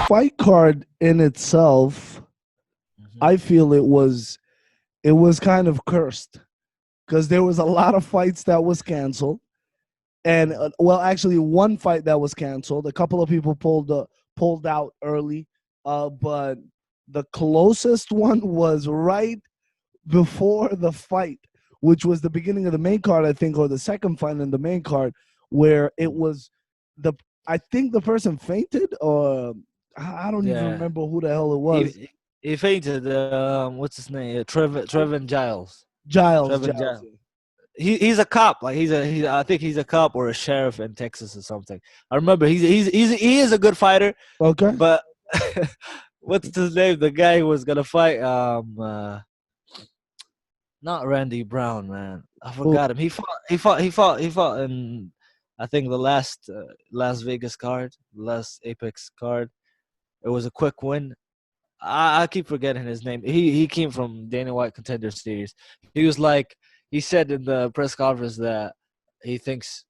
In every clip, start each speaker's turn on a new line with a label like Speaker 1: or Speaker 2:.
Speaker 1: fight card in itself,
Speaker 2: Hmm.
Speaker 1: I feel it was kind of cursed because there was a lot of fights that was canceled, and well, actually, one fight that was canceled. A couple of people pulled out early, but the closest one was right before the fight, which was the beginning of the main card, I think, or the second fight in the main card, where it was the I think the person fainted, or I don't even
Speaker 2: Yeah,
Speaker 1: remember who the hell it was.
Speaker 2: he fainted. What's his name? Trevin Giles. Trevin
Speaker 1: Giles.
Speaker 2: Giles. He's a cop. Like I think he's a cop or a sheriff in Texas or something. I remember he is a good fighter,
Speaker 1: Okay.
Speaker 2: but what's his name? The guy who was gonna fight not Randy Brown, man. I
Speaker 1: Who?
Speaker 2: forgot him. He fought in I think the last Las Vegas card, last Apex card. It was a quick win. I keep forgetting his name. He came from Dana White Contender Series. He was like he said in the press conference that he thinks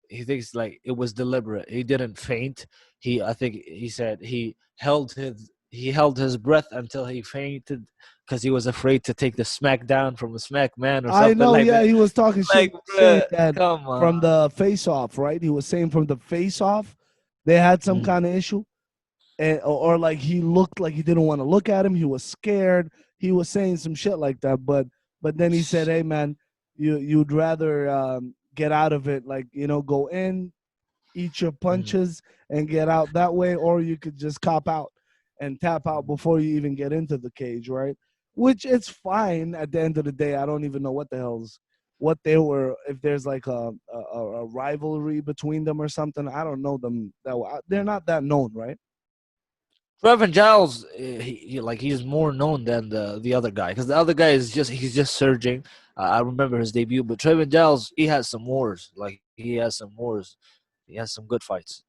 Speaker 2: he thinks like it was deliberate. He didn't faint. I think he said he held his breath until he fainted because he was afraid to take the smack down from a smack man or
Speaker 1: I
Speaker 2: something
Speaker 1: know,
Speaker 2: like
Speaker 1: yeah,
Speaker 2: that.
Speaker 1: he was talking shit. He
Speaker 2: Like,
Speaker 1: was saying
Speaker 2: bruh,
Speaker 1: that
Speaker 2: come on.
Speaker 1: from the face off, right? He was saying from the face off, they had some
Speaker 2: Mm,
Speaker 1: kind of issue. Or like he looked like he didn't want to look at him. He was scared. He was saying some shit like that. But then he said, "Hey man, you'd rather get out of it, like go in, eat your
Speaker 2: mm.
Speaker 1: punches, and get out that way, or you could just cop out and tap out before you even get into the cage, right? Which it's fine at the end of the day. I don't even know what they were, if there's like a rivalry between them or something. I don't know them that well. They're not that known, right?
Speaker 2: Trevin Giles, he's more known than the other guy because the other guy he's just surging. I remember his debut, but Trevin Giles he has some wars. Like he has some wars. He has some good fights.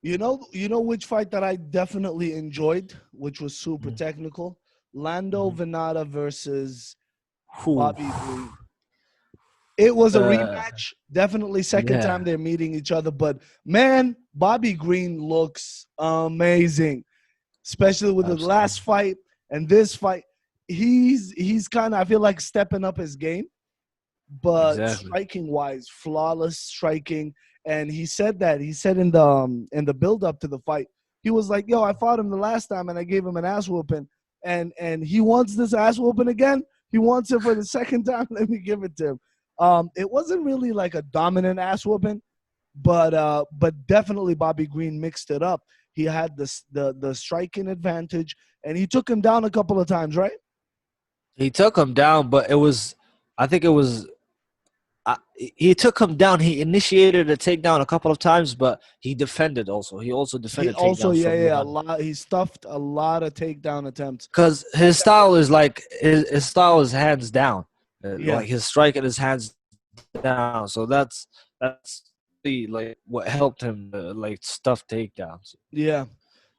Speaker 1: You know which fight that I definitely enjoyed, which was super
Speaker 2: Mm-hmm.
Speaker 1: technical? Lando
Speaker 2: Mm-hmm.
Speaker 1: Vannata versus
Speaker 2: Whew.
Speaker 1: Bobby Green. It was a
Speaker 2: Uh,
Speaker 1: rematch. Definitely second
Speaker 2: yeah,
Speaker 1: time they're meeting each other, but man, Bobby Green looks amazing, especially with the
Speaker 2: absolutely,
Speaker 1: last fight and this fight. He's kind of, I feel like, stepping up his game, but
Speaker 2: exactly.
Speaker 1: striking wise, flawless striking. And he said in the build up to the fight, he was like, "Yo, I fought him the last time and I gave him an ass whooping, and he wants this ass whooping again. He wants it for the second time. Let me give it to him." It wasn't really like a dominant ass whooping, but definitely Bobby Green mixed it up. He had the striking advantage, and he took him down a couple of times, right?
Speaker 2: He took him down, but I think it was he took him down. He initiated a takedown a couple of times, but he defended also. He also
Speaker 1: He
Speaker 2: defended
Speaker 1: also,
Speaker 2: takedowns
Speaker 1: yeah,
Speaker 2: from
Speaker 1: yeah, a
Speaker 2: Levante
Speaker 1: lot. He stuffed a lot of takedown attempts.
Speaker 2: because his style is like his style is hands down.
Speaker 1: Yeah,
Speaker 2: Like his striking is hands down. So that's really like what helped him like stuff takedowns.
Speaker 1: yeah,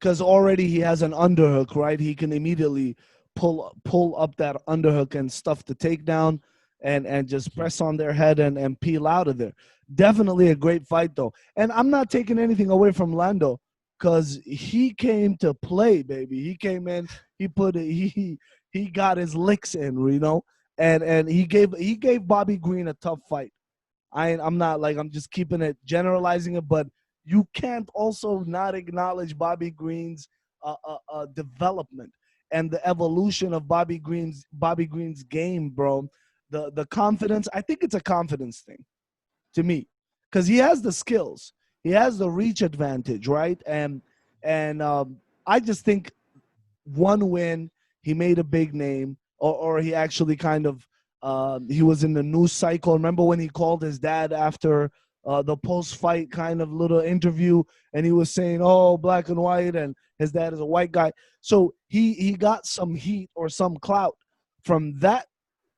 Speaker 1: because already he has an underhook, right? He can immediately pull up that underhook and stuff the takedown, and just
Speaker 2: Mhm.
Speaker 1: press on their head and peel out of there. Definitely a great fight though, and I'm not taking anything away from Lando because he came to play, baby. He came in, he got his licks in, and he gave Bobby Green a tough fight. I'm not like, I'm just keeping it, generalizing it, but you can't also not acknowledge Bobby Green's development and the evolution of Bobby Green's game, bro. The confidence. I think it's a confidence thing to me, because he has the skills, he has the reach advantage, right? And I just think one win, he made a big name, or he actually kind of, he was in the news cycle. Remember when he called his dad after the post-fight kind of little interview, and he was saying, "Oh, black and white," and his dad is a white guy. So he got some heat or some clout from that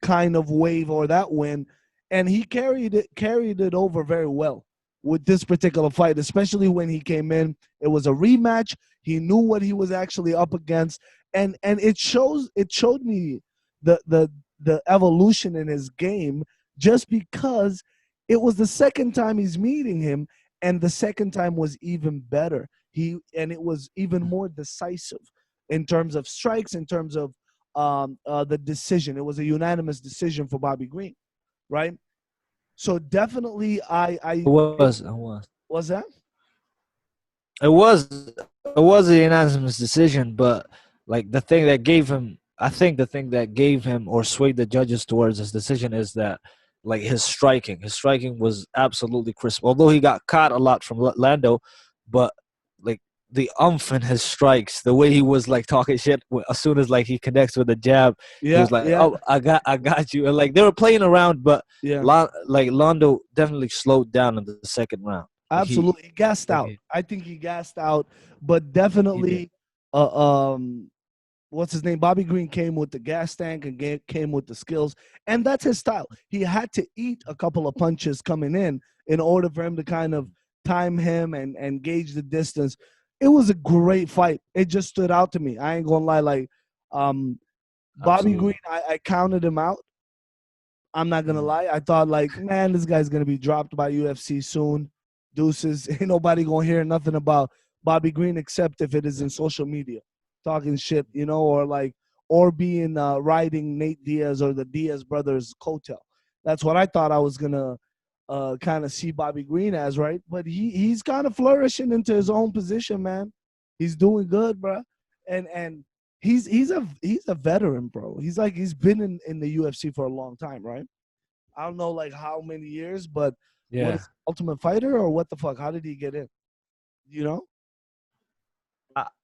Speaker 1: kind of wave or that win, and he carried it over very well with this particular fight, especially when he came in. It was a rematch. He knew what he was actually up against, and it showed me the evolution in his game, just because it was the second time he's meeting him, and the second time was even better. And it was even more decisive in terms of strikes, in terms of the decision. It was a unanimous decision for Bobby Green, right? So definitely,
Speaker 2: It was. It was.
Speaker 1: was that.
Speaker 2: It was. It was a unanimous decision, but like the thing that gave him, I think the thing that gave him or swayed the judges towards his decision is that like his striking. His striking was absolutely crisp. Although he got caught a lot from Lando, but like the umph in his strikes, the way he was like talking shit as soon as like he connects with the jab, he
Speaker 1: Yeah,
Speaker 2: was like,
Speaker 1: yeah,
Speaker 2: "Oh, I got you." And like they were playing around, but
Speaker 1: yeah.
Speaker 2: Like Lando definitely slowed down in the second round. Like
Speaker 1: Absolutely, he gassed
Speaker 2: like
Speaker 1: out.
Speaker 2: he,
Speaker 1: I think he gassed out, but
Speaker 2: he did.
Speaker 1: definitely, what's his name? Bobby Green came with the gas tank and came with the skills, and that's his style. He had to eat a couple of punches coming in order for him to kind of time him and gauge the distance. It was a great fight. It just stood out to me. I ain't gonna lie. Like, um, Bobby Green,
Speaker 2: Absolutely.
Speaker 1: I counted him out. I'm not gonna
Speaker 2: Mhm.
Speaker 1: lie. I thought like, man, this guy's gonna be dropped by UFC soon. Deuces. Ain't nobody gonna hear nothing about Bobby Green except if it is in social media, talking shit, or like, or being riding Nate Diaz or the Diaz brothers' coattail. That's what I thought I was gonna kind of see Bobby Green as, right? But he's kind of flourishing into his own position, man. He's doing good, bro. And he's a veteran, bro. He's been in the UFC for a long time, right? I don't know like how many years, but what
Speaker 2: Yeah.
Speaker 1: is Ultimate Fighter or what the fuck? How did he get in? You know?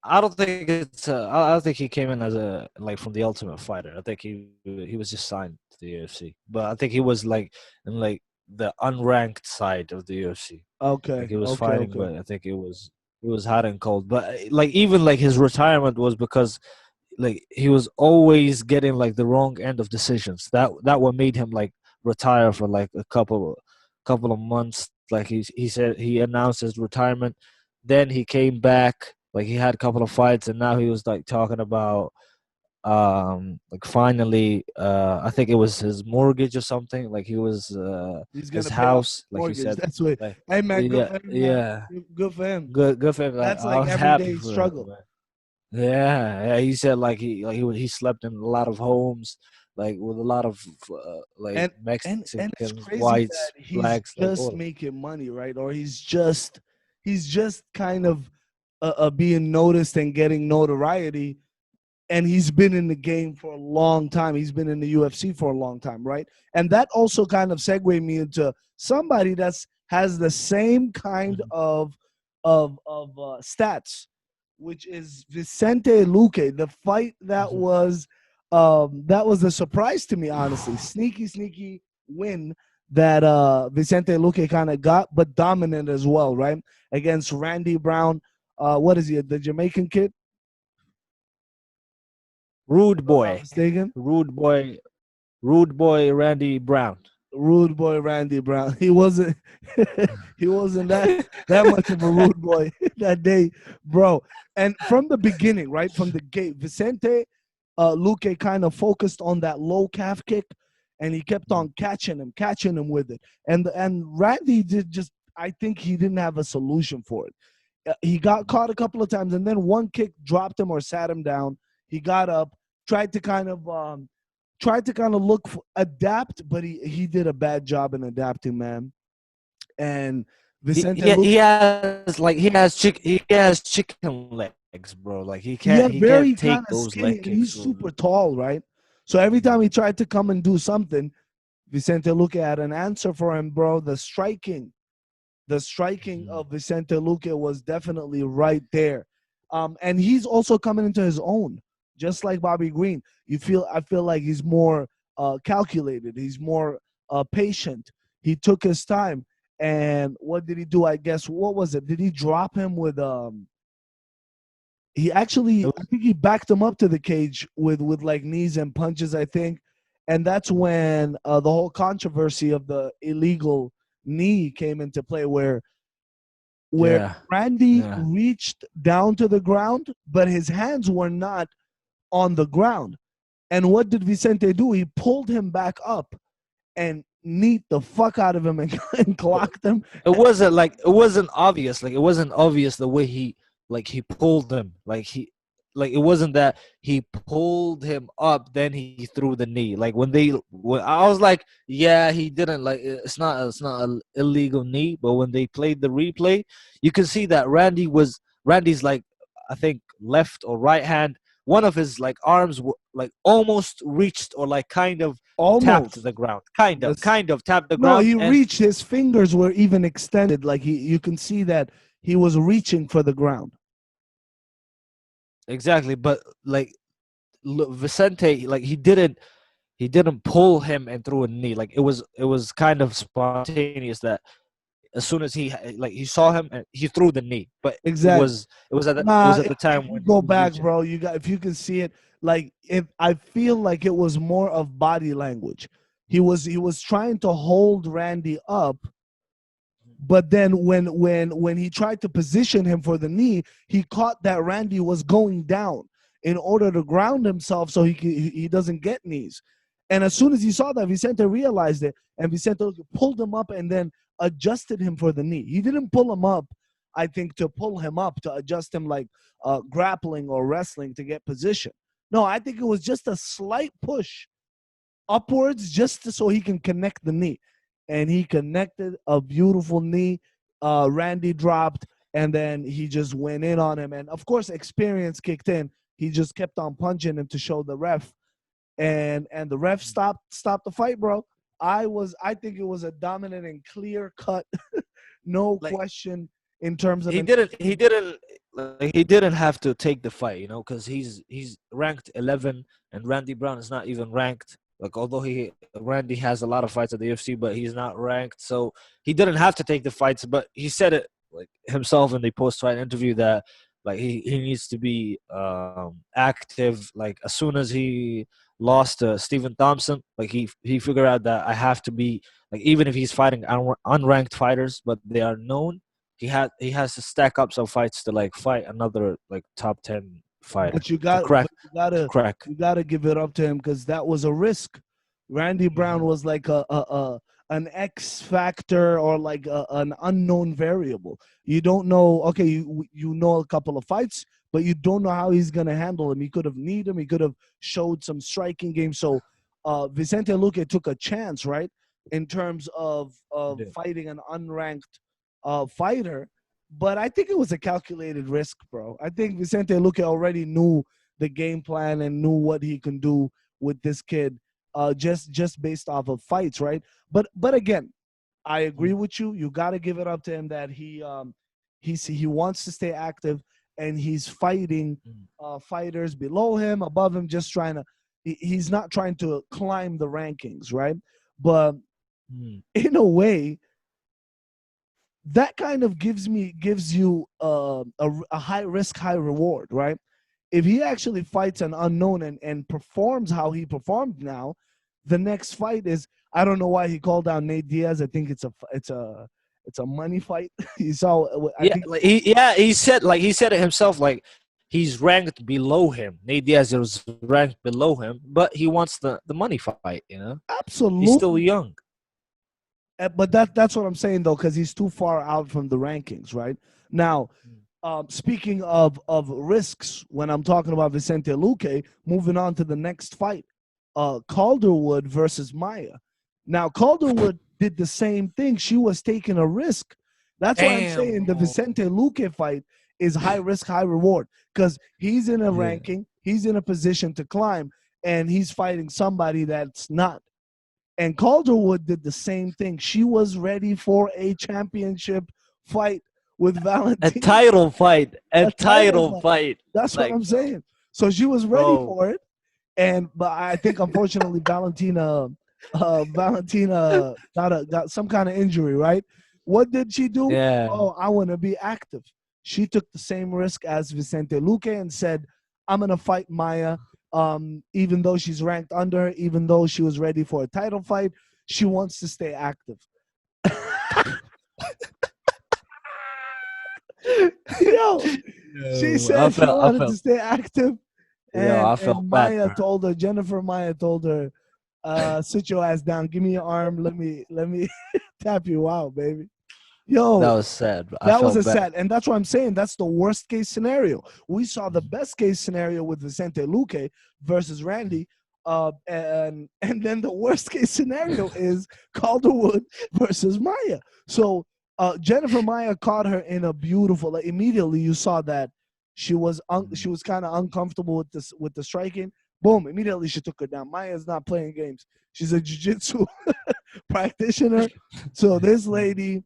Speaker 2: I don't think it's. I don't think he came in as a like from the Ultimate Fighter. I think he was just signed to the UFC, but I think he was like in like the unranked side of the UFC. Like
Speaker 1: Okay,
Speaker 2: he was
Speaker 1: okay,
Speaker 2: fighting,
Speaker 1: okay.
Speaker 2: but I think it was hot and cold. But like even like his retirement was because like he was always getting like the wrong end of decisions. That what made him like retire for like a couple of months. Like he said he announced his retirement, then he came back. Like he had a couple of fights, and now he was like talking about like finally I think it was his mortgage or something. Like he was
Speaker 1: He's
Speaker 2: his
Speaker 1: gonna pay off
Speaker 2: house.
Speaker 1: his
Speaker 2: Like he
Speaker 1: mortgage.
Speaker 2: said,
Speaker 1: That's what.
Speaker 2: like
Speaker 1: Hey man, good
Speaker 2: yeah,
Speaker 1: for him, man.
Speaker 2: yeah,
Speaker 1: Good for him.
Speaker 2: good for him. Like
Speaker 1: That's
Speaker 2: I
Speaker 1: like
Speaker 2: was happy
Speaker 1: everyday
Speaker 2: for him,
Speaker 1: struggle.
Speaker 2: man. Yeah, yeah. He said like he slept in a lot of homes, like with a lot of like
Speaker 1: And and it's
Speaker 2: Mexicans,
Speaker 1: crazy
Speaker 2: whites,
Speaker 1: that he's
Speaker 2: blacks, like
Speaker 1: just
Speaker 2: all of
Speaker 1: making money, right? Or he's just kind of being noticed and getting notoriety, and he's been in the game for a long time. He's been in the UFC for a long time, right? And that also kind of segued me into somebody that's has the same kind
Speaker 2: them.
Speaker 1: of stats, which is Vicente Luque. The fight
Speaker 2: Mhm.
Speaker 1: that was a surprise to me, honestly. Sneaky win that Vicente Luque kind of got, but dominant as well, right? Against Randy Brown. What is he? The Jamaican kid,
Speaker 2: Rude
Speaker 1: if I'm not
Speaker 2: boy,
Speaker 1: mistaken.
Speaker 2: rude boy, rude boy, Randy Brown.
Speaker 1: Rude boy Randy Brown. He wasn't he wasn't that much of a rude boy that day, bro. And from the beginning, right from the gate, Vicente Luque kind of focused on that low calf kick, and he kept on catching him with it. And Randy did just. I think he didn't have a solution for it. He got caught a couple of times, and then one kick dropped him or sat him down. He got up, tried to kind of adapt, but he did a bad job in adapting, man. And Vicente Luque,
Speaker 2: He has chicken legs, bro. Like
Speaker 1: yeah,
Speaker 2: he can't
Speaker 1: very
Speaker 2: take
Speaker 1: kind of
Speaker 2: those leg
Speaker 1: skinny, and he's
Speaker 2: kicks.
Speaker 1: super tall, right? So every time he tried to come and do something, Vicente Luque had an answer for him, bro. The striking
Speaker 2: Mhm.
Speaker 1: of Vicente Luque was definitely right there. And he's also coming into his own, just like Bobby Green. I feel like he's more calculated. He's more patient. He took his time. And what did he do? I guess what was it? Did he drop him with he
Speaker 2: It
Speaker 1: actually, I
Speaker 2: was-
Speaker 1: think he backed him up to the cage with like knees and punches, I think. And that's when the whole controversy of the illegal knee came into play, where
Speaker 2: yeah,
Speaker 1: Randy
Speaker 2: yeah.
Speaker 1: reached down to the ground, but his hands were not on the ground. And what did Vicente do? He pulled him back up and kneed the fuck out of him and, and
Speaker 2: But
Speaker 1: clocked him.
Speaker 2: it wasn't obvious. Like it wasn't obvious the way he like he pulled him, like it wasn't that he pulled him up, then he threw the knee. Like when I was like, yeah, he didn't, like it's not an illegal knee. But when they played the replay, you can see that Randy's like, I think left or right hand, one of his like arms like almost reached or like kind of tapped
Speaker 1: Almost.
Speaker 2: the ground,
Speaker 1: Yes.
Speaker 2: kind of tapped the
Speaker 1: No,
Speaker 2: ground.
Speaker 1: he
Speaker 2: And
Speaker 1: reached. His fingers were even extended. Like you can see that he was reaching for the ground.
Speaker 2: exactly, but like Vicente, like he didn't pull him and threw a knee. Like it was kind of spontaneous that as soon as he saw him and he threw the knee. But it
Speaker 1: Exactly.
Speaker 2: was it was at the, it
Speaker 1: Nah,
Speaker 2: was at the
Speaker 1: if
Speaker 2: time
Speaker 1: you
Speaker 2: when he
Speaker 1: go
Speaker 2: was
Speaker 1: back,
Speaker 2: reaching.
Speaker 1: bro, you got, if you can see it, like if I feel like it was more of body language. He was trying to hold Randy up, but then when he tried to position him for the knee, he caught that Randy was going down in order to ground himself so he doesn't get knees. And as soon as he saw that, Vicente realized it, and Vicente pulled him up and then adjusted him for the knee. He didn't pull him up, I think, to pull him up to adjust him like grappling or wrestling to get position. No, I think it was just a slight push upwards just so he can connect the knee. And he connected a beautiful knee. Randy dropped, and then he just went in on him. And of course, experience kicked in. He just kept on punching him to show the ref, and the ref stopped the fight, bro. I think it was a dominant and clear cut, no
Speaker 2: Like
Speaker 1: question in terms of
Speaker 2: he
Speaker 1: an
Speaker 2: didn't he didn't like he didn't have to take the fight, because he's ranked 11 and Randy Brown is not even ranked. Like although Randy has a lot of fights at the UFC, but he's not ranked, so he didn't have to take the fights. But he said it like himself in the post-fight interview that like he needs to be active. Like as soon as he lost to Stephen Thompson, like he figured out that I have to be like, even if he's fighting unranked fighters, but they are known, he has to stack up some fights to like fight another like top 10 fighter
Speaker 1: But you
Speaker 2: to
Speaker 1: got,
Speaker 2: crack
Speaker 1: but
Speaker 2: to crack.
Speaker 1: you gotta give it up to him because that was a risk. Randy Brown
Speaker 2: Hmm.
Speaker 1: was like a an X factor or like an unknown variable. You don't know. Okay, you know a couple of fights, but you don't know how he's gonna handle him. He could have kneed him. He could have showed some striking game. So Vicente Luque took a chance, right, in terms of
Speaker 2: Yeah.
Speaker 1: fighting an unranked fighter, but I think it was a calculated risk, bro. I think Vicente Luque already knew the game plan and knew what he can do with this kid, just based off of fights, right? But again, I agree with you. You got to give it up to him that he wants to stay active, and he's fighting fighters below him, above him, just trying to. He's not trying to climb the rankings, right? But
Speaker 2: Mm.
Speaker 1: in a way, that kind of gives you a high risk, high reward, right? If he actually fights an unknown and performs how he performed now, the next fight is, I don't know why he called out Nate Diaz. I think it's a money fight. He saw, I
Speaker 2: Yeah,
Speaker 1: think,
Speaker 2: like he said it himself. Like he's ranked below him. Nate Diaz is ranked below him, but he wants the money fight. He's still
Speaker 1: absolutely.
Speaker 2: young.
Speaker 1: But that's what I'm saying though, because he's too far out from the rankings, right? Now, speaking of risks, when I'm talking about Vicente Luque, moving on to the next fight, Calderwood versus Maia. Now, Calderwood did the same thing. She was taking a risk. That's why I'm
Speaker 2: Damn,
Speaker 1: saying the
Speaker 2: bro.
Speaker 1: Vicente Luque fight is high risk, high reward, because he's in a
Speaker 2: Yeah.
Speaker 1: ranking, he's in a position to climb, and he's fighting somebody that's not. And Calderwood did the same thing. She was ready for a championship fight with
Speaker 2: A
Speaker 1: Valentina,
Speaker 2: title fight. A
Speaker 1: a title
Speaker 2: title
Speaker 1: fight.
Speaker 2: fight.
Speaker 1: That's what
Speaker 2: Like,
Speaker 1: I'm saying. So she was ready
Speaker 2: bro.
Speaker 1: for it, and but I think unfortunately Valentina got some kind of injury, right? What did she do?
Speaker 2: Yeah.
Speaker 1: Oh, I want to be active. She took the same risk as Vicente Luque and said, "I'm gonna fight Maia." Even though she's ranked under her, even though she was ready for a title fight, she wants to stay active. Yo, she
Speaker 2: Yo, I
Speaker 1: said she
Speaker 2: felt. I
Speaker 1: wanted to
Speaker 2: felt.
Speaker 1: stay active,
Speaker 2: Yo, I
Speaker 1: and
Speaker 2: felt bad
Speaker 1: Maya
Speaker 2: for her.
Speaker 1: told her, Jennifer Maya told her, sit your ass down, give me your arm, let me tap you out, baby. Yo,
Speaker 2: That was sad. I
Speaker 1: that was
Speaker 2: felt
Speaker 1: a
Speaker 2: bad.
Speaker 1: sad, and that's what I'm saying. That's the worst case scenario. We saw the best case scenario with Vicente Luque versus Randy, and then the worst case scenario is Calderwood versus Maia. So Jennifer Maia caught her in a beautiful. Like, immediately, you saw that she was kind of uncomfortable with this with the striking. Boom! Immediately, she took her down. Maia's not playing games. She's a jiu-jitsu practitioner. So this lady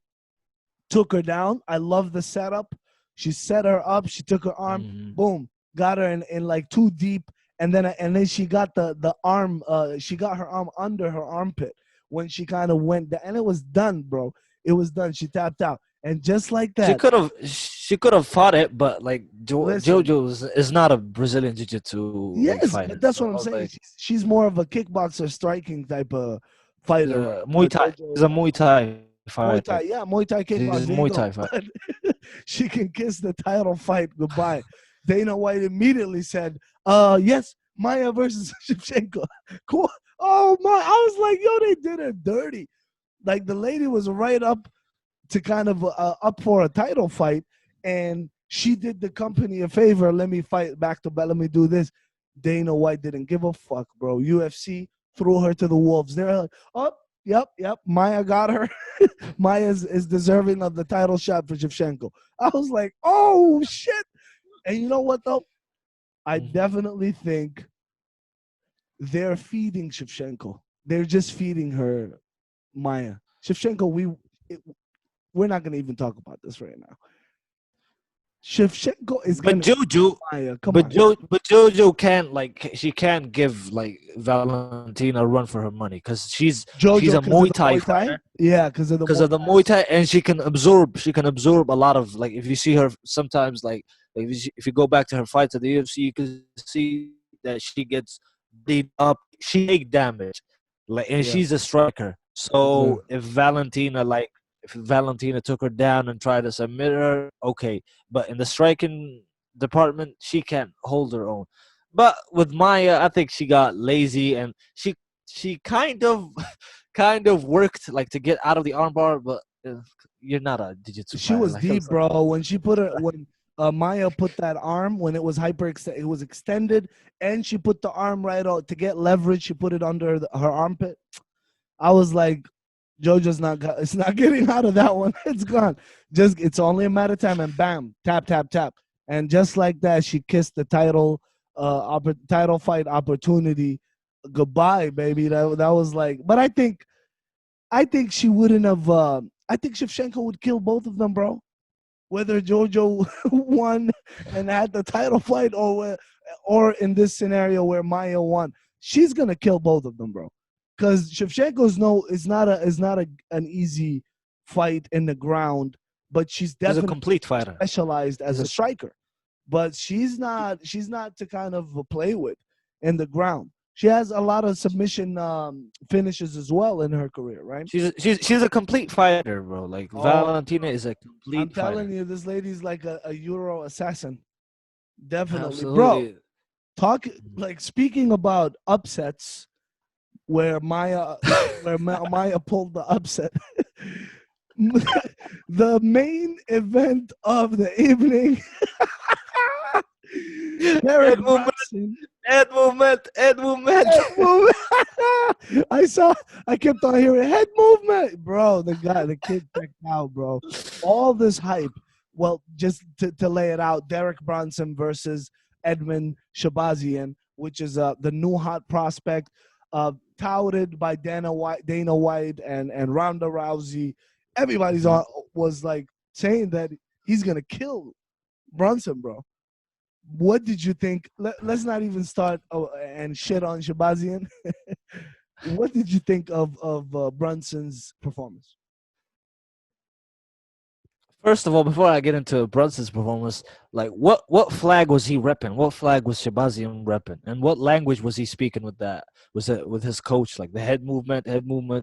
Speaker 1: took her down. I love the setup. She set her up. She took her arm.
Speaker 2: Mhm.
Speaker 1: Boom, got her in like too deep, and then she got the arm. She got her arm under her armpit when she kind of went down, and it was done, bro. It was done. She tapped out, and just like
Speaker 2: She
Speaker 1: that.
Speaker 2: could have she could have fought it, but like
Speaker 1: Listen,
Speaker 2: Jojo is not a Brazilian jiu-jitsu like
Speaker 1: yes, but
Speaker 2: fighter.
Speaker 1: that's
Speaker 2: So
Speaker 1: what I'm
Speaker 2: I was
Speaker 1: saying.
Speaker 2: like,
Speaker 1: She's more of a kickboxer, striking type of fighter, right?
Speaker 2: Muay Thai.
Speaker 1: JoJo
Speaker 2: He's a Muay Thai
Speaker 1: Muay
Speaker 2: fighter.
Speaker 1: Thai, yeah, Muay Thai
Speaker 2: He's
Speaker 1: kickbox.
Speaker 2: a
Speaker 1: There you
Speaker 2: Muay
Speaker 1: go.
Speaker 2: Thai fighter.
Speaker 1: But she can kiss the title fight goodbye. Dana White immediately said, yes, Maia versus Shevchenko." Cool. Oh my! I was like, yo, they did her dirty. Like, the lady was right up to kind of up for a title fight, and she did the company a favor. Let me fight back to back. Let me do this. Dana White didn't give a fuck, bro. UFC threw her to the wolves. They're like, oh, yep. Maia got her. Maia is deserving of the title shot for Shevchenko. I was like, oh shit. And you know what though? I
Speaker 2: Mhm.
Speaker 1: definitely think they're feeding Shevchenko. They're just feeding her Maia. Shevchenko, we're not gonna even talk about this right now. Shevchenko is
Speaker 2: But
Speaker 1: gonna
Speaker 2: Jojo,
Speaker 1: Maia. Come on.
Speaker 2: But Jojo can't like she can't give like Valentina a run for her money because she's
Speaker 1: Jojo,
Speaker 2: a
Speaker 1: because of
Speaker 2: Muay
Speaker 1: the
Speaker 2: Thai
Speaker 1: Muay Thai?
Speaker 2: fighter
Speaker 1: Yeah, because of the
Speaker 2: because
Speaker 1: Muay
Speaker 2: of the
Speaker 1: Thai.
Speaker 2: Muay Thai, and she can absorb a lot of like if you see her sometimes like if you go back to her fights at the UFC, you can see that she gets beat up. She take damage, like, and
Speaker 1: Yeah,
Speaker 2: she's a striker. So
Speaker 1: exactly.
Speaker 2: if Valentina took her down and tried to submit her, okay. But in the striking department, she can't hold her own. But with Maya, I think she got lazy and she kind of kind of worked like to get out of the armbar, but you're not a jiu-jitsu
Speaker 1: She
Speaker 2: fighter.
Speaker 1: was
Speaker 2: Like,
Speaker 1: deep, bro. When she put her when Maya put that arm when it was it was extended, and she put the arm right out to get leverage. She put it under her armpit. I was like, JoJo's it's not getting out of that one. It's gone. Just it's only a matter of time, and bam, tap, tap, tap, and just like that, she kissed the title fight opportunity goodbye, baby. That was like, but I think she wouldn't have. I think Shevchenko would kill both of them, bro. Whether JoJo won and had the title fight, or in this scenario where Maya won, she's gonna kill both of them, bro. Because Shevchenko's is not an easy fight in the ground, but she's
Speaker 2: she's a
Speaker 1: definitely
Speaker 2: complete fighter.
Speaker 1: specialized
Speaker 2: She's
Speaker 1: as
Speaker 2: a
Speaker 1: a striker. But she's not to kind of play with in the ground. She has a lot of submission finishes as well in her career, right?
Speaker 2: she's a complete fighter, bro. Like
Speaker 1: Oh,
Speaker 2: Valentina is a
Speaker 1: I'm
Speaker 2: complete
Speaker 1: telling
Speaker 2: fighter.
Speaker 1: you, this lady's like a Euro assassin. Definitely, bro.
Speaker 2: Absolutely.
Speaker 1: Talk like speaking about upsets where Maya pulled the upset. The main event of the evening,
Speaker 2: Head
Speaker 1: Derek
Speaker 2: movement,
Speaker 1: Brunson.
Speaker 2: head movement, head movement.
Speaker 1: Head movement. I kept on hearing head movement, bro. The kid checked out, bro. All this hype. Well, just to lay it out, Derek Brunson versus Edmen Shahbazyan, which is the new hot prospect, touted by Dana White and Ronda Rousey. Everybody's
Speaker 2: Mhm.
Speaker 1: on was like saying that he's gonna kill Brunson, bro. What did you think? Let's not even start and shit on Shabazian. What did you think of Brunson's performance?
Speaker 2: First of all, before I get into Brunson's performance, like what flag was he repping? What flag was Shabazian repping? And what language was he speaking with that? Was it with his coach, like the head movement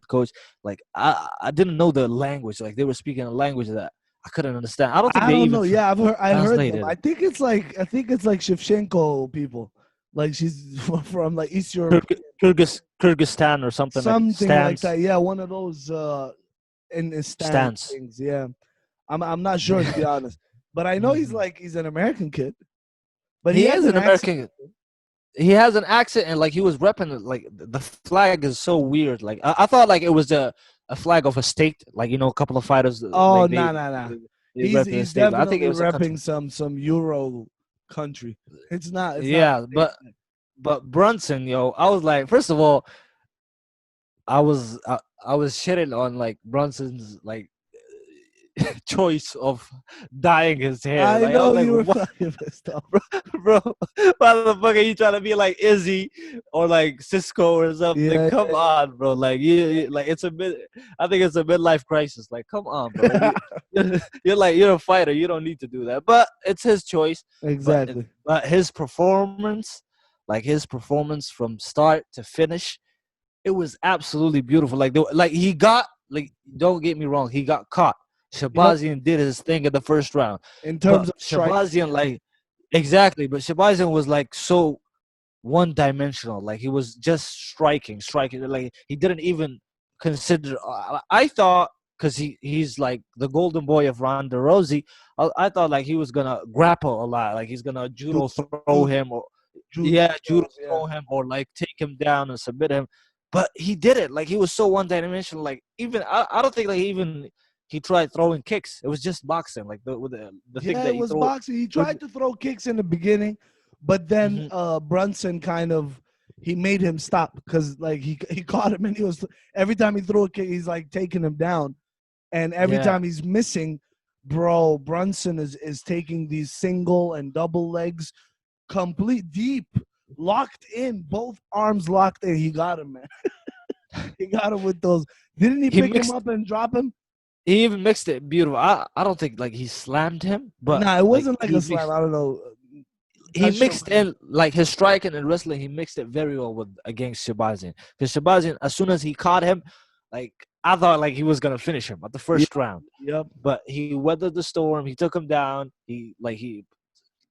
Speaker 2: coach? Like I didn't know the language. Like they were speaking a language that I couldn't understand. I don't think
Speaker 1: I
Speaker 2: they
Speaker 1: don't
Speaker 2: even
Speaker 1: know. Yeah, I heard them.
Speaker 2: translated
Speaker 1: I
Speaker 2: it.
Speaker 1: think it's like Shevchenko people, like she's from like East Europe,
Speaker 2: Kyrgyzstan or something like
Speaker 1: something like
Speaker 2: stance
Speaker 1: that. Yeah, one of those in stand
Speaker 2: stance.
Speaker 1: things. Yeah. I'm not sure, to be honest. But I know he's an American kid. But he
Speaker 2: He
Speaker 1: has
Speaker 2: is
Speaker 1: an
Speaker 2: an
Speaker 1: accent.
Speaker 2: American. He has an accent, and like he was repping it. Like the flag is so weird. Like I thought like it was a flag of a state. Like a couple of fighters
Speaker 1: Oh,
Speaker 2: like
Speaker 1: nah, nah, nah.
Speaker 2: they
Speaker 1: He's
Speaker 2: rep the
Speaker 1: he's
Speaker 2: state. But I think it
Speaker 1: definitely
Speaker 2: was a country.
Speaker 1: repping some Euro country. It's not a
Speaker 2: Yeah,
Speaker 1: state flag.
Speaker 2: but Brunson, I was like, first of all, I was I was shitting on like Brunson's like choice of dyeing his hair.
Speaker 1: I
Speaker 2: Like I was
Speaker 1: know
Speaker 2: like,
Speaker 1: you were
Speaker 2: what,
Speaker 1: fucking pissed off.
Speaker 2: bro? Why the fuck are you trying to be like Izzy or like Cisco or something?
Speaker 1: Yeah,
Speaker 2: Come on, bro. Like like it's a bit. I think it's a midlife crisis. Like, come on, bro.
Speaker 1: yeah.
Speaker 2: You're a fighter. You don't need to do that. But it's his choice. But
Speaker 1: Exactly.
Speaker 2: but his performance, like his performance from start to finish, it was absolutely beautiful. Like he got like. Don't get me wrong. He got caught.
Speaker 1: Yep.
Speaker 2: Shabazian did his thing in the first round,
Speaker 1: In
Speaker 2: but
Speaker 1: terms of striking.
Speaker 2: Shabazian like exactly. But Shabazian was like so one dimensional. Like he was just striking. Like he didn't even consider. I thought because he's like the golden boy of Ronda Rousey. I thought like he was gonna grapple a lot. Like he's gonna
Speaker 1: Judo,
Speaker 2: judo throw him or
Speaker 1: judo
Speaker 2: yeah, judo
Speaker 1: throws, yeah.
Speaker 2: throw him or like take him down and submit him. But he did it. Like he was so one dimensional. Like even I don't think like he tried throwing kicks. It was just boxing. Like the thing
Speaker 1: Yeah, it
Speaker 2: that he
Speaker 1: was
Speaker 2: throw.
Speaker 1: boxing. He tried to throw kicks in the beginning, but then
Speaker 2: Mhm.
Speaker 1: Brunson kind of he made him stop because like he caught him and he was every time he threw a kick, he's like taking him down, and every
Speaker 2: Yeah.
Speaker 1: time he's missing, bro, Brunson is taking these single and double legs, complete deep, locked in, both arms locked in. He got him, man. He got him with those. Didn't he
Speaker 2: He
Speaker 1: pick him
Speaker 2: mixed
Speaker 1: up and drop him?
Speaker 2: He even mixed it beautiful. I don't think like he slammed him, but
Speaker 1: Nah, it
Speaker 2: like
Speaker 1: wasn't like a slam. I don't know.
Speaker 2: he
Speaker 1: Not sure
Speaker 2: mixed
Speaker 1: what he.
Speaker 2: in like his striking and wrestling. He mixed it very well with against Shabazian. Because Shabazian, as soon as he caught him, like I thought like he was gonna finish him at the
Speaker 1: Yep,
Speaker 2: first round.
Speaker 1: yep.
Speaker 2: But he weathered the storm. He took him down. He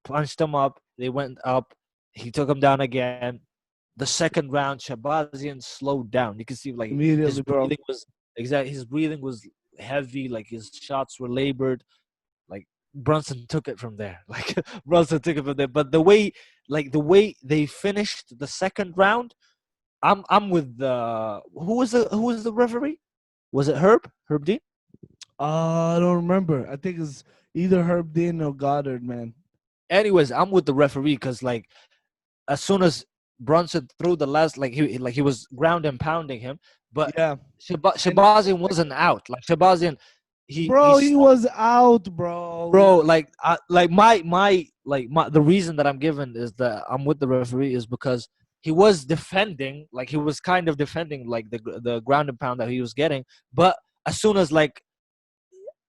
Speaker 2: punched him up. They went up. He took him down again. The second round, Shabazian slowed down. You can see like his
Speaker 1: Immediately, bro.
Speaker 2: breathing was exactly his breathing was heavy. Like his shots were labored. Like Brunson took it from there. Like Brunson took it from there. But the way they finished the second round, I'm with the who was the referee? Was it Herb? Herb Dean?
Speaker 1: I don't remember. I think it's either Herb Dean or Goddard, man.
Speaker 2: Anyways, I'm with the referee because like as soon as Brunson threw the last he was ground and pounding him, but
Speaker 1: Yeah. And
Speaker 2: Shabazian wasn't out. Like Shabazian, he
Speaker 1: bro, he
Speaker 2: stopped.
Speaker 1: was out, bro.
Speaker 2: Bro, like my the reason that I'm given is that I'm with the referee is because he was defending, like he was kind of defending like the ground and pound that he was getting, but as soon as like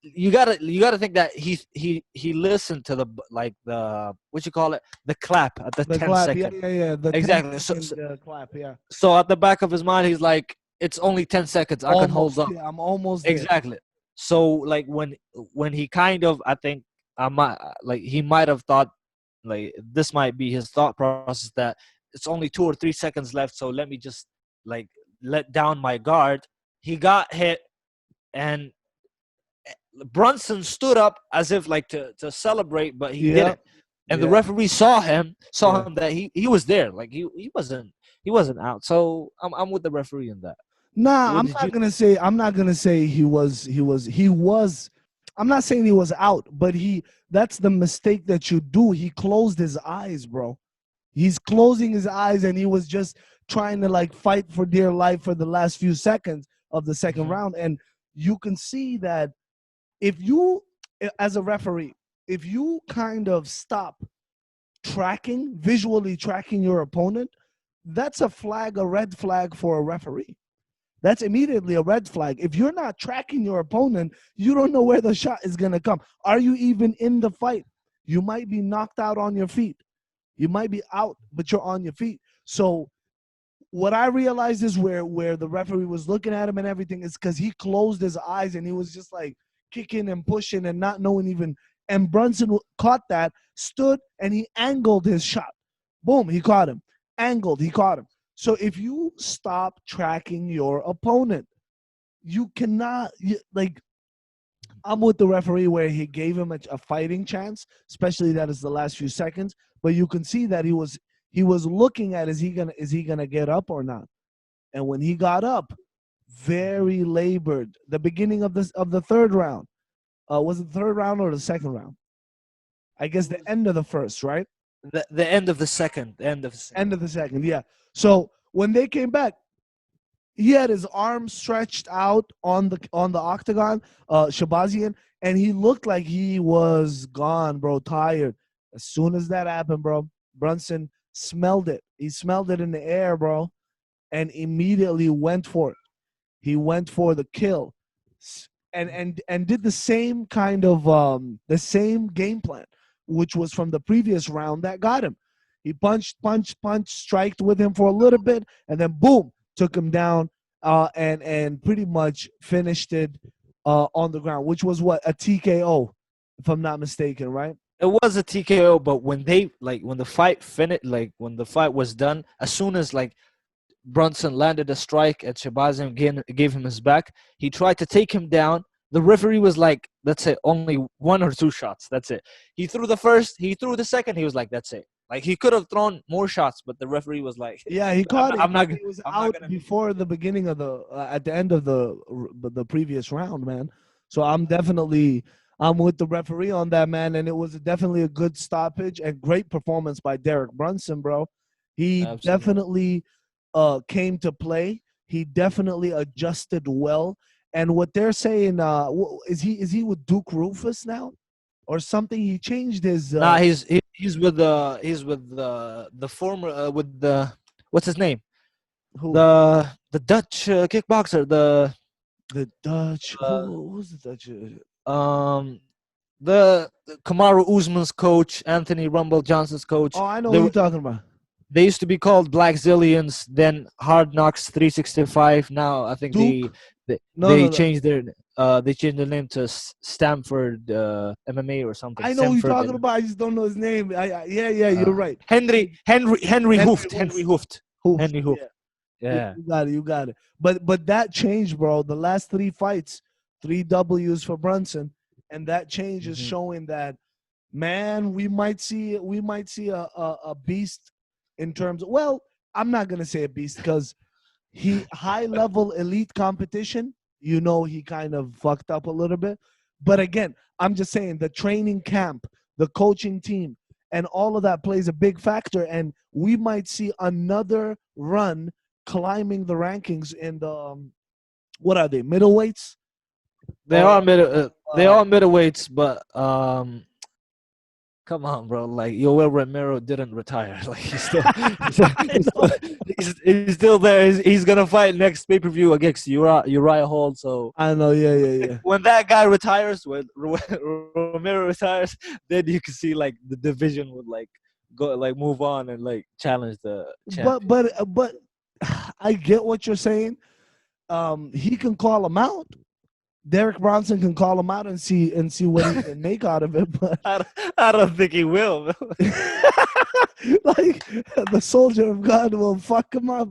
Speaker 2: you gotta think that he listened to the like the what you call it the clap at the
Speaker 1: The
Speaker 2: 10
Speaker 1: clap, yeah,
Speaker 2: second
Speaker 1: yeah, yeah. The 10
Speaker 2: exactly so,
Speaker 1: second
Speaker 2: so
Speaker 1: clap, yeah.
Speaker 2: so at the back of his mind he's like it's only 10 seconds I can hold
Speaker 1: Almost,
Speaker 2: up.
Speaker 1: yeah. I'm almost there.
Speaker 2: Exactly. So like when he kind of I think I might like he might have thought like this might be his thought process that it's only 2 or 3 seconds left, so let me just like let down my guard. He got hit and Brunson stood up as if like to celebrate, but he
Speaker 1: Yeah,
Speaker 2: didn't. And the
Speaker 1: yeah,
Speaker 2: referee saw
Speaker 1: yeah.
Speaker 2: him that he was there, like he wasn't out. So I'm with the referee in that.
Speaker 1: Nah,
Speaker 2: What did you?
Speaker 1: I'm not gonna say he was I'm not saying he was out, but that's the mistake that you do. He closed his eyes, bro. He's closing his eyes and he was just trying to like fight for dear life for the last few seconds of the second
Speaker 2: Mhm.
Speaker 1: round. And you can see that if you, as a referee, if you kind of stop visually tracking your opponent, that's a red flag for a referee. That's immediately a red flag. If you're not tracking your opponent, you don't know where the shot is going to come. Are you even in the fight? You might be knocked out on your feet. You might be out, but you're on your feet. So what I realized is where the referee was looking at him and everything is because he closed his eyes and he was just like kicking and pushing and not knowing even. And Brunson caught that, stood, and he angled his shot. Boom, he caught him. Angled, he caught him. So if you stop tracking your opponent, you cannot like I'm with the referee where he gave him a fighting chance, especially that is the last few seconds. But you can see that he was looking at is he gonna get up or not? And when he got up,
Speaker 2: Mhm.
Speaker 1: very labored. The beginning of the third round. Was it the third round or the second round? I
Speaker 2: It
Speaker 1: guess the
Speaker 2: was
Speaker 1: end of the first, right?
Speaker 2: the end of the second. The end of the
Speaker 1: End
Speaker 2: second.
Speaker 1: of the second, yeah. So when they came back, he had his arms stretched out on the octagon, Shabazian, and he looked like he was gone, bro, tired. As soon as that happened, bro, Brunson smelled it. He smelled it in the air, bro, and immediately went for it. He went for the kill, and did the same kind of the same game plan, which was from the previous round that got him. He punched, striked with him for a little bit, and then boom, took him down, and pretty much finished it on the ground, which was what, a TKO, if I'm not mistaken, right?
Speaker 2: It was a TKO, but when the fight finished, like when the fight was done, as soon as like Brunson landed a strike and Shabazz gave him his back, he tried to take him down. The referee was like, "That's it, only one or two shots. That's it." He threw the first, he threw the second. He was like, "That's it." Like he could have thrown more shots, but the referee was like,
Speaker 1: Yeah, he
Speaker 2: "I'm
Speaker 1: caught
Speaker 2: not,
Speaker 1: it.
Speaker 2: I'm not,
Speaker 1: He was
Speaker 2: I'm not
Speaker 1: out
Speaker 2: gonna."
Speaker 1: before the beginning of the at the end of the previous round, man. So I'm with the referee on that, man, and it was definitely a good stoppage and great performance by Derek Brunson, bro. He
Speaker 2: Absolutely.
Speaker 1: definitely came to play. He definitely adjusted well. And what they're saying, is he with Duke Rufus now or something? He changed his
Speaker 2: Nah, he's with the former with the what's his name,
Speaker 1: who
Speaker 2: the Dutch kickboxer,
Speaker 1: the Dutch
Speaker 2: uh,
Speaker 1: who's the Dutch?
Speaker 2: um the Kamaru Usman's coach, Anthony Rumble Johnson's coach.
Speaker 1: Oh, I know
Speaker 2: They
Speaker 1: who
Speaker 2: were
Speaker 1: you're talking about.
Speaker 2: they used to be called Black Zillions, then Hard Knocks 365. Now I think
Speaker 1: Duke?
Speaker 2: they,
Speaker 1: No,
Speaker 2: they
Speaker 1: no, no.
Speaker 2: changed their name to Stamford MMA or something.
Speaker 1: I know who you're
Speaker 2: Stamford
Speaker 1: talking about. I just don't know his name. Yeah, yeah, you're
Speaker 2: uh,
Speaker 1: right.
Speaker 2: Henry
Speaker 1: Henry
Speaker 2: Hooft.
Speaker 1: Hoof.
Speaker 2: Henry Hooft.
Speaker 1: Hoof.
Speaker 2: Henry Hooft.
Speaker 1: Yeah, you,
Speaker 2: Yeah.
Speaker 1: you got it. You got it. But that changed, bro. The last three fights, three W's for Brunson, and that change is
Speaker 2: Hmm.
Speaker 1: showing that, man, we might see a beast in terms of, well, I'm not gonna say a beast because he high level elite competition, he kind of fucked up a little bit. But again, I'm just saying the training camp, the coaching team, and all of that plays a big factor. And we might see another run climbing the rankings in the what are they, middleweights
Speaker 2: They
Speaker 1: or
Speaker 2: are they
Speaker 1: uh,
Speaker 2: are middleweights, but come on, bro. Like Yoel Romero didn't retire. Like
Speaker 1: I know,
Speaker 2: he's still there. He's gonna fight next pay per view against Uriah Hall. So
Speaker 1: I know, yeah, yeah, yeah.
Speaker 2: when that guy retires, when Romero retires, then you can see like the division would like go like move on and like challenge the
Speaker 1: But
Speaker 2: champion.
Speaker 1: but but I get what you're saying. He can call him out. Derek Bronson can call him out and see what he can make out of it. But
Speaker 2: I don't think he will.
Speaker 1: like the soldier of God will fuck him up.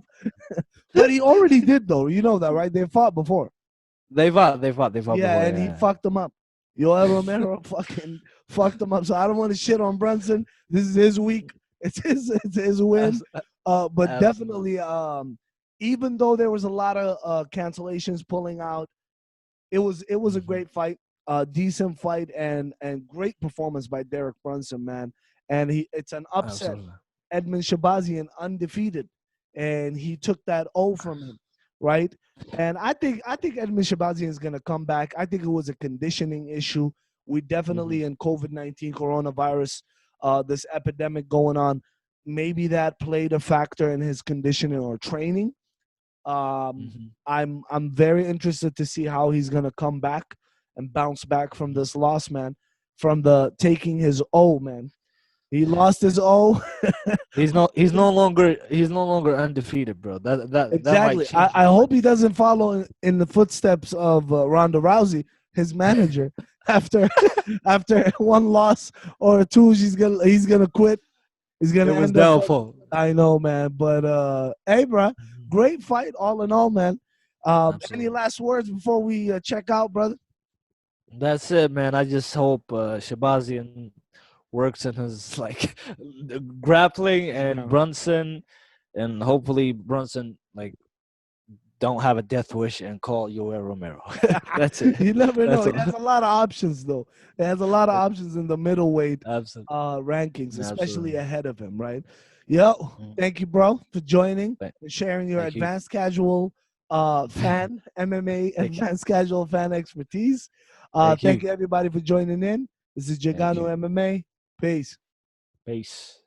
Speaker 1: But he already did, though. You know that, right? They fought before.
Speaker 2: They fought
Speaker 1: Yeah,
Speaker 2: before.
Speaker 1: and he
Speaker 2: Yeah.
Speaker 1: fucked him up. Yoel Romero fucking fucked him up. So I don't want to shit on Brunson. This is his week. It's his win.
Speaker 2: Abs-
Speaker 1: But
Speaker 2: Absolutely.
Speaker 1: definitely, even though there was a lot of cancellations pulling out, it was a
Speaker 2: Mhm.
Speaker 1: great fight, decent fight, and great performance by Derek Brunson, man. And it's an upset.
Speaker 2: Absolutely.
Speaker 1: Edmen Shahbazyan undefeated, and he took that O from him, right? And I think Edmen Shahbazyan is gonna come back. I think it was a conditioning issue. We
Speaker 2: Hmm.
Speaker 1: definitely in COVID-19 coronavirus, this epidemic going on. Maybe that played a factor in his conditioning or training. um,
Speaker 2: Hmm.
Speaker 1: I'm very interested to see how he's gonna come back and bounce back from this loss, man. From the taking his O, man. He lost his O.
Speaker 2: He's no longer undefeated, bro. That might
Speaker 1: Exactly. I,
Speaker 2: change
Speaker 1: I
Speaker 2: his
Speaker 1: hope
Speaker 2: mind.
Speaker 1: he doesn't follow in the footsteps of Ronda Rousey, his manager. After after one loss or two, he's gonna quit. He's
Speaker 2: It
Speaker 1: gonna
Speaker 2: was
Speaker 1: end up.
Speaker 2: doubtful.
Speaker 1: I know, man. But hey, bro,
Speaker 2: Mhm.
Speaker 1: great fight all in all, man. Any
Speaker 2: Absolutely.
Speaker 1: last words before we check out, brother?
Speaker 2: That's it, man. I just hope Shabazian works in his like grappling and
Speaker 1: Yeah.
Speaker 2: Brunson, and hopefully Brunson like don't have a death wish and call Yoel Romero. That's it.
Speaker 1: You never know.
Speaker 2: That's
Speaker 1: He
Speaker 2: all.
Speaker 1: has a lot of options, though. He has a lot of options in the middleweight
Speaker 2: Absolutely.
Speaker 1: rankings, especially
Speaker 2: Absolutely.
Speaker 1: ahead of him, right? Yo,
Speaker 2: Mm.
Speaker 1: thank you, bro, for joining
Speaker 2: Thank,
Speaker 1: and sharing your
Speaker 2: thank you.
Speaker 1: advanced casual fan, MMA
Speaker 2: Thank you.
Speaker 1: advanced casual fan expertise.
Speaker 2: Thank
Speaker 1: Thank
Speaker 2: you.
Speaker 1: you, everybody, for joining in. This is
Speaker 2: Thank
Speaker 1: JEGANU
Speaker 2: you.
Speaker 1: MMA. Peace.
Speaker 2: Peace.